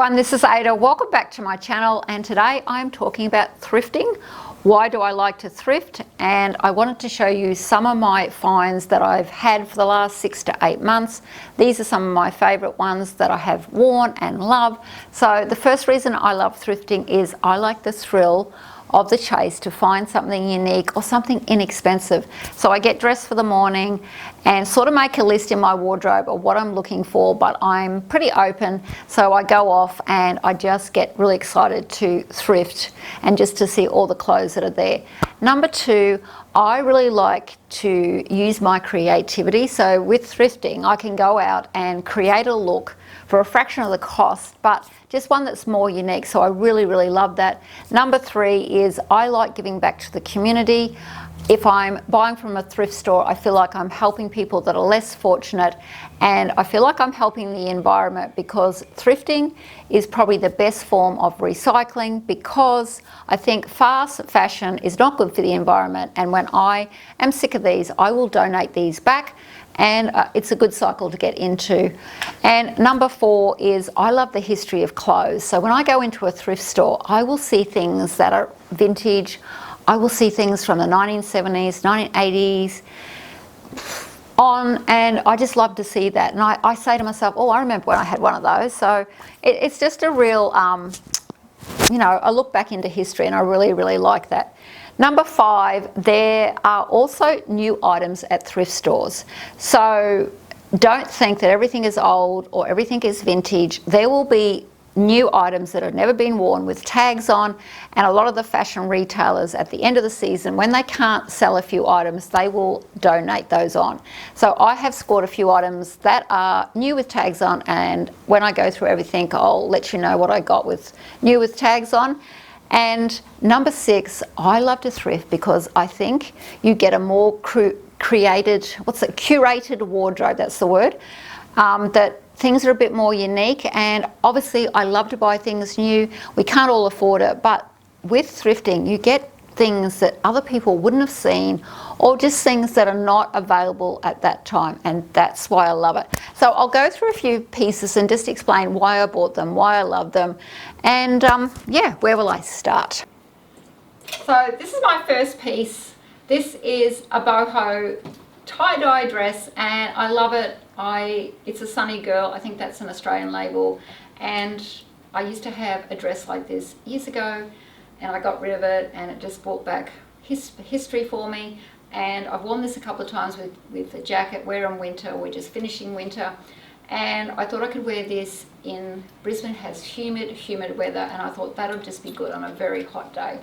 everyone, this is Ada. Welcome back to my channel, and today I'm talking about thrifting. Why do I like to thrift? And I wanted to show you some of my finds that I've had for the last 6 to 8 months. These are some of my favorite ones that I have worn and love. So the first reason I love thrifting is I like the thrill of the chase to find something unique or something inexpensive. So I get dressed for the morning and sort of make a list in my wardrobe of what I'm looking for, but I'm pretty open, so I go off and I just get really excited to thrift and just to see all the clothes that are there. Number two, I really like to use my creativity. So with thrifting, I can go out and create a look for a fraction of the cost, but just one that's more unique. So I really love that. Number three is I like giving back to the community. If I'm buying from a thrift store, I feel like I'm helping people that are less fortunate, and I feel like I'm helping the environment, because thrifting is probably the best form of recycling, because I think fast fashion is not good for the environment, and when I am sick of these, I will donate these back, and it's a good cycle to get into. And number four is I love the history of clothes. So when I go into a thrift store, I will see things that are vintage. I will see things from the 1970s, 1980s on, and I just love to see that. And I say to myself, oh, I remember when I had one of those. So it's just a real, a look back into history, and I really like that. Number five, there are also new items at thrift stores. So don't think that everything is old or everything is vintage. There will be new items that have never been worn with tags on, and a lot of the fashion retailers at the end of the season, when they can't sell a few items, they will donate those on. So I have scored a few items that are new with tags on, and when I go through everything, I'll let you know what I got with new with tags on. And number six, I love to thrift because I think you get a more curated wardrobe, that's the word, that things are a bit more unique. And obviously I love to buy things new. We can't all afford it, but with thrifting you get things that other people wouldn't have seen, or just things that are not available at that time, and that's why I love it. So I'll go through a few pieces and just explain why I bought them, why I love them, and yeah, where will I start? So this is my first piece. This is a boho tie-dye dress, and I love it. It's a Sunny Girl, I think that's an Australian label, and I used to have a dress like this years ago, and I got rid of it, and it just brought back history for me. And I've worn this a couple of times with a jacket. We're in winter, we're just finishing winter, and I thought I could wear this in Brisbane. Has humid weather, and I thought that'll just be good on a very hot day.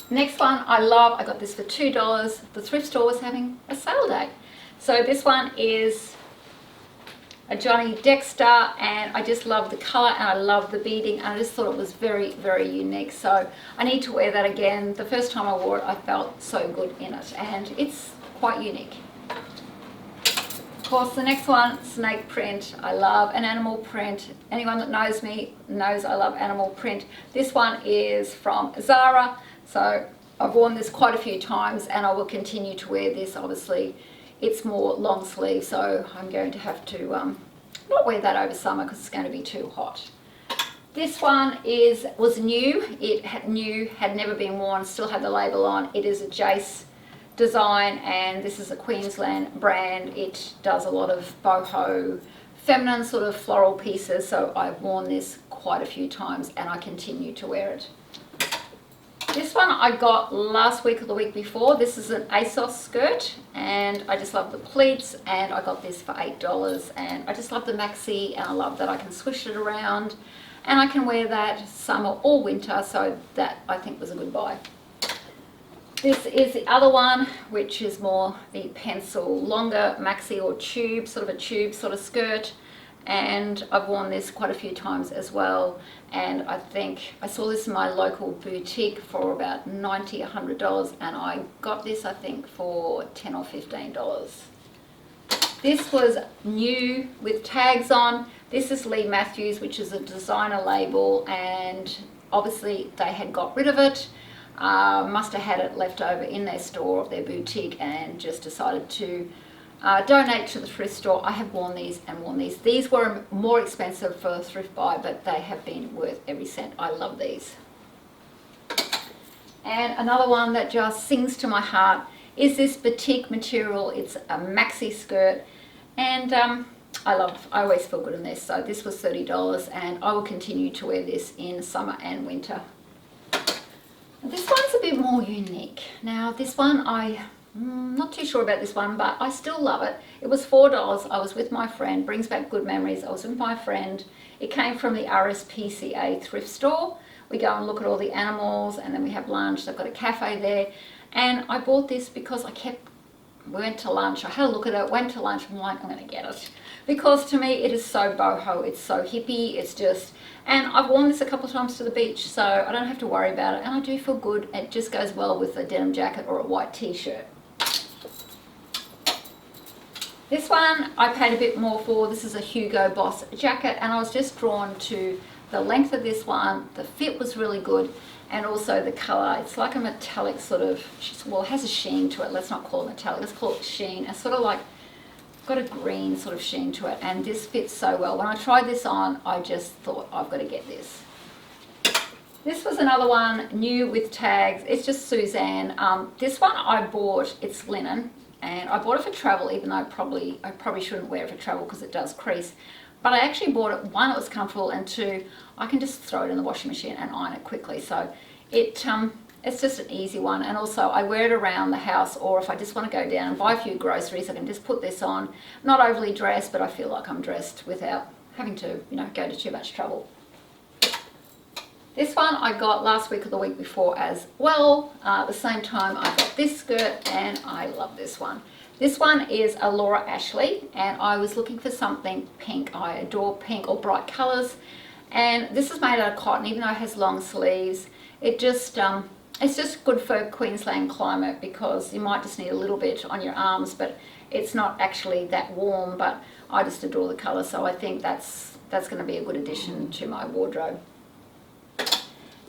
Next one I love, I got this for $2. The thrift store was having a sale day. So this one is a Johnny Dexter, and I just love the colour and I love the beading, and I just thought it was very unique. So I need to wear that again. The first time I wore it, I felt so good in it, and it's quite unique. Of course, the next one, snake print. I love an animal print. Anyone that knows me knows I love animal print. This one is from Zara. So I've worn this quite a few times, and I will continue to wear this. Obviously it's more long sleeve, so I'm going to have to not wear that over summer because it's going to be too hot. This one was new. It had never been worn, still had the label on. It is a Jace design, and this is a Queensland brand. It does a lot of boho, feminine sort of floral pieces, so I've worn this quite a few times and I continue to wear it. This one I got last week or the week before. This is an Asos skirt, and I just love the pleats, and I got this for $8, and I just love the maxi, and I love that I can swish it around and I can wear that summer or winter, so that I think was a good buy. This is the other one, which is more the pencil, longer maxi or tube, sort of a tube sort of skirt, and I've worn this quite a few times as well. And I think I saw this in my local boutique for about $90, $100, and I got this I think for $10 or $15. This was new with tags on. This is Lee Matthews, which is a designer label, and obviously they had got rid of it. Must have had it left over in their store or their boutique, and just decided to donate to the thrift store. I have worn these and worn these. These were more expensive for a thrift buy, but they have been worth every cent. I love these. And another one that just sings to my heart is this batik material. It's a maxi skirt, and I always feel good in this. So this was $30, and I will continue to wear this in summer and winter. This one's a bit more unique. Now this one, I'm not too sure about this one, but I still love it. It was $4. I was with my friend, brings back good memories. I was with my friend. It came from the RSPCA thrift store. We go and look at all the animals, and then we have lunch. They've got a cafe there. And I bought this because we went to lunch. I had a look at it, went to lunch. I'm like, I'm going to get it. Because to me, it is so boho. It's so hippie. It's just, and I've worn this a couple of times to the beach, so I don't have to worry about it. And I do feel good. It just goes well with a denim jacket or a white t-shirt. This one I paid a bit more for. This is a Hugo Boss jacket, and I was just drawn to the length of this one. The fit was really good, and also the color. It's like a metallic sort of, well, it has a sheen to it. Let's not call it metallic, let's call it sheen. It's sort of like got a green sort of sheen to it, and this fits so well. When I tried this on, I just thought, I've got to get this. This was another one, new with tags. It's just Suzanne. This one I bought, it's linen, and I bought it for travel, even though I probably shouldn't wear it for travel because it does crease. But I actually bought it, one, it was comfortable, and two, I can just throw it in the washing machine and iron it quickly. So it's just an easy one. And also I wear it around the house, or if I just want to go down and buy a few groceries, I can just put this on. Not overly dressed, but I feel like I'm dressed without having to, go to too much trouble. This one I got last week or the week before as well. At the same time, I got this skirt, and I love this one. This one is a Laura Ashley, and I was looking for something pink. I adore pink or bright colors, and this is made out of cotton, even though it has long sleeves. It just it's just good for Queensland climate, because you might just need a little bit on your arms, but it's not actually that warm. But I just adore the color, so I think that's going to be a good addition to my wardrobe.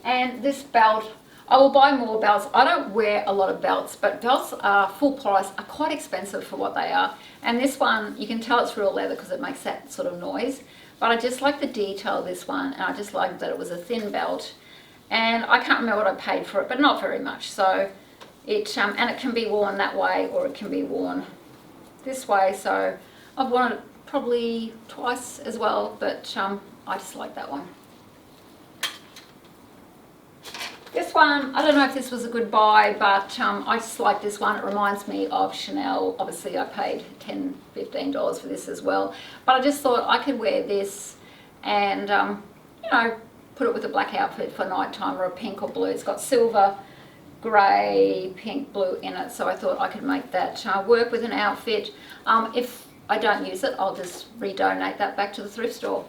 And this belt, I will buy more belts. I don't wear a lot of belts, but belts are full price, are quite expensive for what they are. And this one, you can tell it's real leather because it makes that sort of noise. But I just like the detail of this one, and I just like that it was a thin belt. And I can't remember what I paid for it, but not very much. So and it can be worn that way, or it can be worn this way. So I've worn it probably twice as well, but I just like that one. This one, I don't know if this was a good buy, but I just like this one. It reminds me of Chanel. Obviously I paid $10, $15 for this as well, but I just thought I could wear this and put it with a black outfit for nighttime, or a pink or blue. It's got silver, grey, pink, blue in it, so I thought I could make that work with an outfit. If I don't use it, I'll just redonate that back to the thrift store.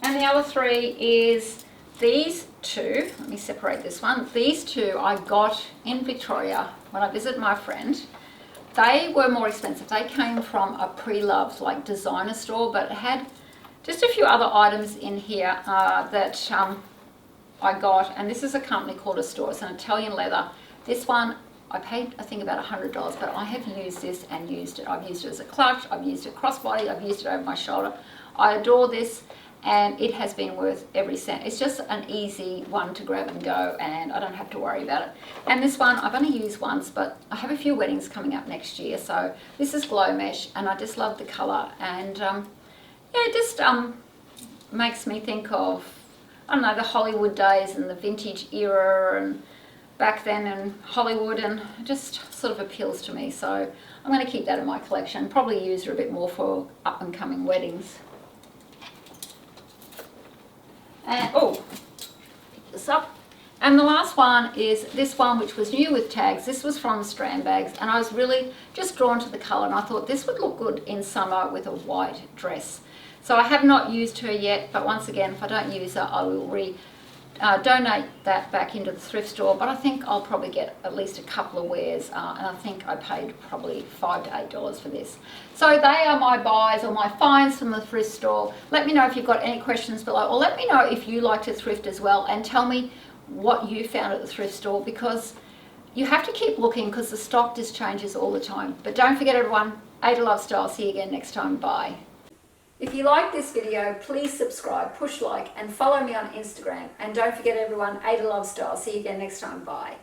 And the other three is these two. Let me separate this one. These two I got in Victoria when I visited my friend. They were more expensive. They came from a pre-loved designer store, but it had just a few other items in here that I got. And this is a company called Asos. It's an Italian leather. This one I paid, I think, about $100, but I have used this and used it. I've used it as a clutch. I've used it crossbody. I've used it over my shoulder. I adore this, and it has been worth every cent. It's just an easy one to grab and go, and I don't have to worry about it. And this one I've only used once, but I have a few weddings coming up next year, so this is glow mesh, and I just love the color. And it just makes me think of, I don't know, the Hollywood days and the vintage era and back then in Hollywood, and it just sort of appeals to me. So I'm going to keep that in my collection, probably use it a bit more for up and coming weddings. And pick this up. And the last one is this one, which was new with tags. This was from Strand Bags, and I was really just drawn to the color, and I thought this would look good in summer with a white dress. So I have not used her yet, but once again, if I don't use her, I will donate that back into the thrift store. But I think I'll probably get at least a couple of wears, and I think I paid probably $5 to $8 for this. So they are my buys or my finds from the thrift store. Let me know if you've got any questions below, or let me know if you like to thrift as well, and tell me what you found at the thrift store, because you have to keep looking because the stock just changes all the time. But don't forget everyone, Ada Love Style. See you again next time. Bye. If you like this video, please subscribe, push like, and follow me on Instagram. And don't forget everyone, Ada Love Style. See you again next time. Bye.